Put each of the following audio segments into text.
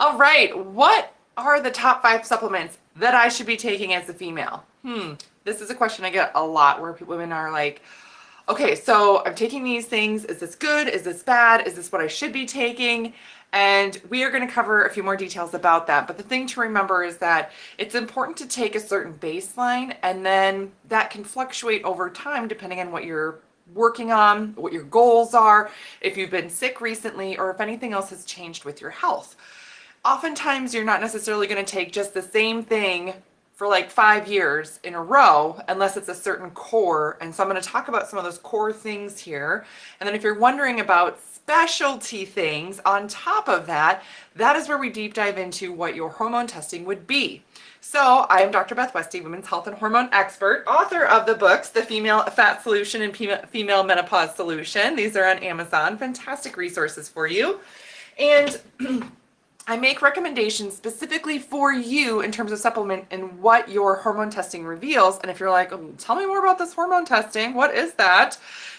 All right, what are the top 5 supplements that I should be taking as a female? This is a question I get a lot where women are like, okay, so I'm taking these things. Is this good? Is this bad? Is this what I should be taking? And we are going to cover a few more details about that. But the thing to remember is that it's important to take a certain baseline, and then that can fluctuate over time depending on what you're working on, what your goals are, if you've been sick recently, or if anything else has changed with your health. Oftentimes, you're not necessarily going to take just the same thing for like 5 years in a row, unless it's a certain core. And so I'm going to talk about some of those core things here. And then if you're wondering about specialty things on top of that, that is where we deep dive into what your hormone testing would be. So I am Dr. Beth Westy, women's health and hormone expert, author of the books, The Female Fat Solution and Female Menopause Solution. These are on Amazon, fantastic resources for you. And I make recommendations specifically for you in terms of supplement and what your hormone testing reveals. And if you're like, oh, tell me more about this hormone testing, what is that?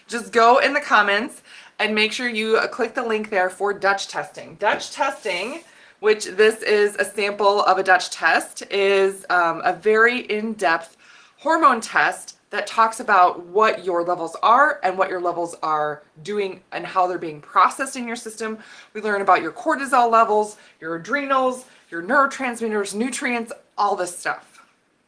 Just go in the comments and make sure you click the link there for Dutch testing. Dutch testing, which this is a sample of a Dutch test, is a very in-depth hormone test that talks about what your levels are and what your levels are doing and how they're being processed in your system. We learn about your cortisol levels, your adrenals, your neurotransmitters, nutrients, all this stuff.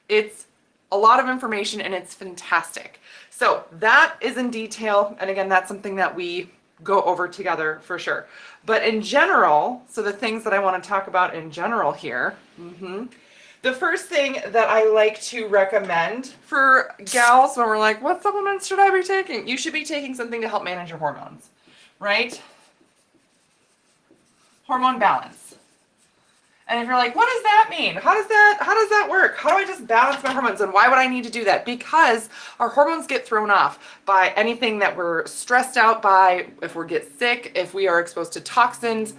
It's a lot of information and it's fantastic. So that is in detail. And again, that's something that we go over together for sure. But in general, so the things that I want to talk about in general here, the first thing that I like to recommend for gals when we're like, what supplements should I be taking? You should be taking something to help manage your hormones, right? Hormone balance. And if you're like, what does that mean? How does that work? How do I just balance my hormones? And why would I need to do that? Because our hormones get thrown off by anything that we're stressed out by, if we get sick, if we are exposed to toxins,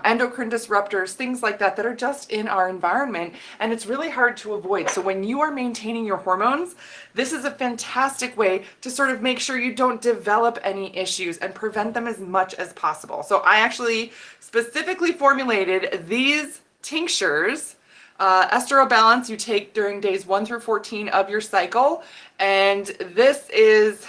endocrine disruptors, things like that are just in our environment, and it's really hard to avoid. So when you are maintaining your hormones, this is a fantastic way to sort of make sure you don't develop any issues and prevent them as much as possible. So I actually specifically formulated these tinctures. Estero Balance you take during days 1 through 14 of your cycle, and this is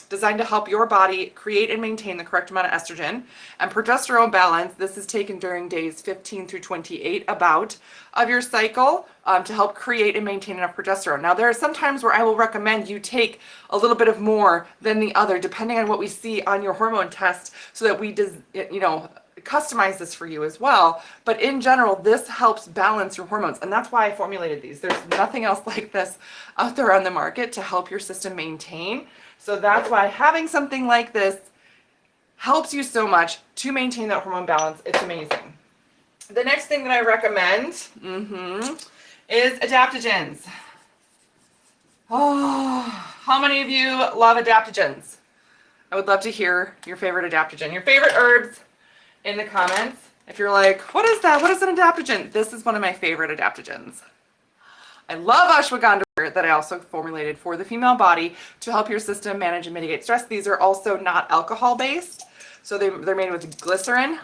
designed to help your body create and maintain the correct amount of estrogen. And Progesterone Balance, this is taken during days 15 through 28 about of your cycle to help create and maintain enough progesterone. Now there are some times where I will recommend you take a little bit of more than the other depending on what we see on your hormone test, so that we customize this for you as well. But in general, this helps balance your hormones, and that's why I formulated these. There's nothing else like this out there on the market to help your system maintain. So that's why having something like this helps you so much to maintain that hormone balance. It's amazing. The next thing that I recommend is adaptogens. Oh, how many of you love adaptogens? I would love to hear your favorite adaptogen, your favorite herbs, in the comments. If you're like, what is that? What is an adaptogen? This is one of my favorite adaptogens. I love ashwagandha that I also formulated for the female body to help your system manage and mitigate stress. These are also not alcohol based, so they're made with glycerin,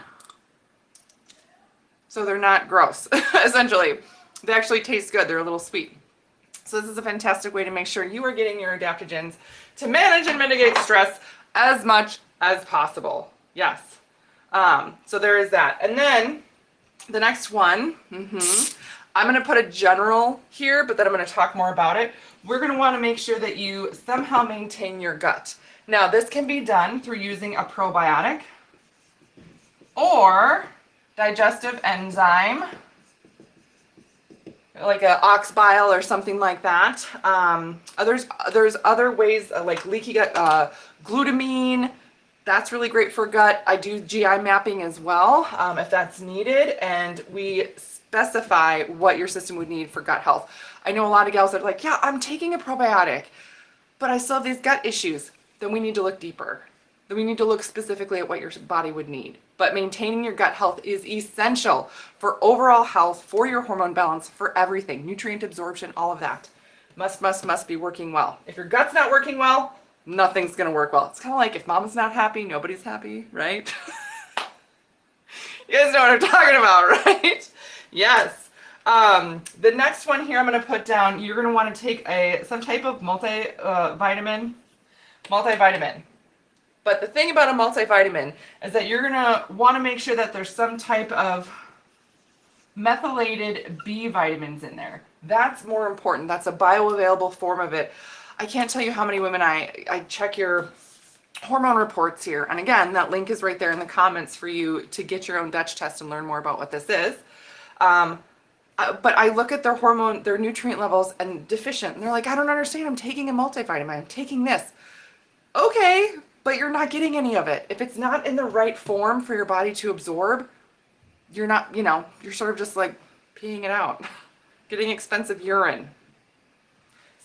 so they're not gross. Essentially, they actually taste good. They're a little sweet. So this is a fantastic way to make sure you are getting your adaptogens to manage and mitigate stress as much as possible. Yes. So there is that. And then the next one, I'm going to put a general here, but then I'm going to talk more about it. We're going to want to make sure that you somehow maintain your gut. Now, this can be done through using a probiotic or digestive enzyme, like an ox bile or something like that. There's other ways like leaky gut, glutamine. That's really great for gut. I do GI mapping as well if that's needed, and we specify what your system would need for gut health. I know a lot of gals that are like, yeah, I'm taking a probiotic, but I still have these gut issues. Then we need to look deeper. Then we need to look specifically at what your body would need. But maintaining your gut health is essential for overall health, for your hormone balance, for everything, nutrient absorption, all of that. Must be working well. If your gut's not working well, nothing's going to work well. It's kind of like if mama's not happy, nobody's happy, right? You guys know what I'm talking about, right? Yes. The next one here I'm going to put down, you're going to want to take some type of multivitamin. But the thing about a multivitamin is that you're going to want to make sure that there's some type of methylated B vitamins in there. That's more important. That's a bioavailable form of it. I can't tell you how many women I check your hormone reports here. And again, that link is right there in the comments for you to get your own Dutch test and learn more about what this is. But I look at their nutrient levels and deficient. And they're like, I don't understand. I'm taking a multivitamin. I'm taking this. Okay, but you're not getting any of it. If it's not in the right form for your body to absorb, you're not, you're sort of just like peeing it out, getting expensive urine.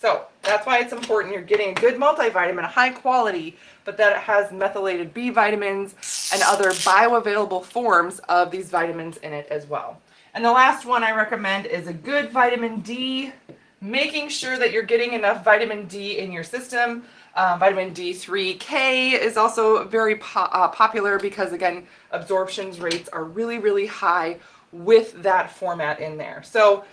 So that's why it's important you're getting a good multivitamin, high quality, but that it has methylated B vitamins and other bioavailable forms of these vitamins in it as well. And the last one I recommend is a good vitamin D, making sure that you're getting enough vitamin D in your system. Vitamin D3K is also very popular because, again, absorption rates are really, really high with that format in there. So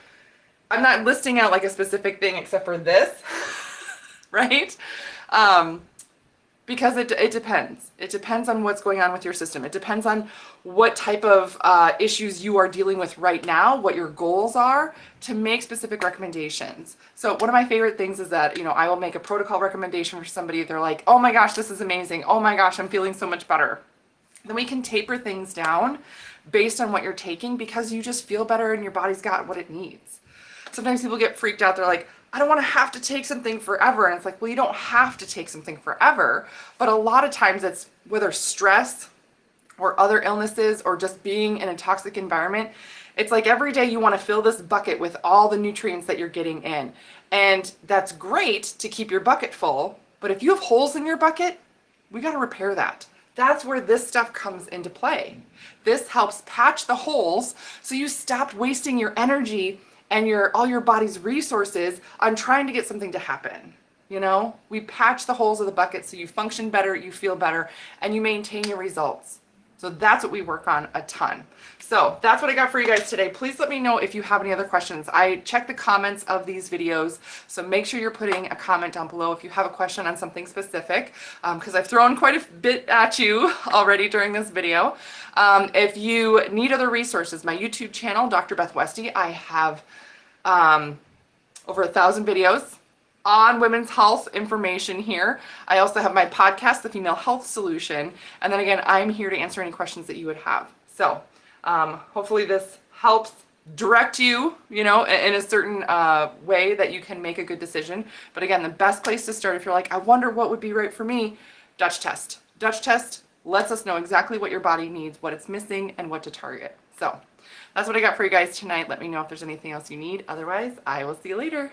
I'm not listing out like a specific thing except for this, right? Because it depends. It depends on what's going on with your system. It depends on what type of issues you are dealing with right now, what your goals are, to make specific recommendations. So one of my favorite things is that, I will make a protocol recommendation for somebody. They're like, oh my gosh, this is amazing. Oh my gosh, I'm feeling so much better. Then we can taper things down based on what you're taking because you just feel better and your body's got what it needs. Sometimes people get freaked out. They're like, I don't want to have to take something forever. And it's like, well, you don't have to take something forever. But a lot of times it's whether stress or other illnesses or just being in a toxic environment. It's like every day you want to fill this bucket with all the nutrients that you're getting in. And that's great to keep your bucket full. But if you have holes in your bucket, we got to repair that. That's where this stuff comes into play. This helps patch the holes so you stop wasting your energy and all your body's resources on trying to get something to happen. We patch the holes of the bucket so you function better, you feel better, and you maintain your results. So that's what we work on a ton. So that's what I got for you guys today. Please let me know if you have any other questions. I check the comments of these videos, so make sure you're putting a comment down below if you have a question on something specific, because I've thrown quite a bit at you already during this video. If you need other resources, my YouTube channel, Dr. Beth Westy, I have over 1,000 videos on women's health information here. I also have my podcast, The Female Health Solution. And then again, I'm here to answer any questions that you would have. So hopefully this helps direct you, in a certain way that you can make a good decision. But again, the best place to start if you're like, I wonder what would be right for me, Dutch test. Dutch test lets us know exactly what your body needs, what it's missing, and what to target. So that's what I got for you guys tonight. Let me know if there's anything else you need. Otherwise, I will see you later.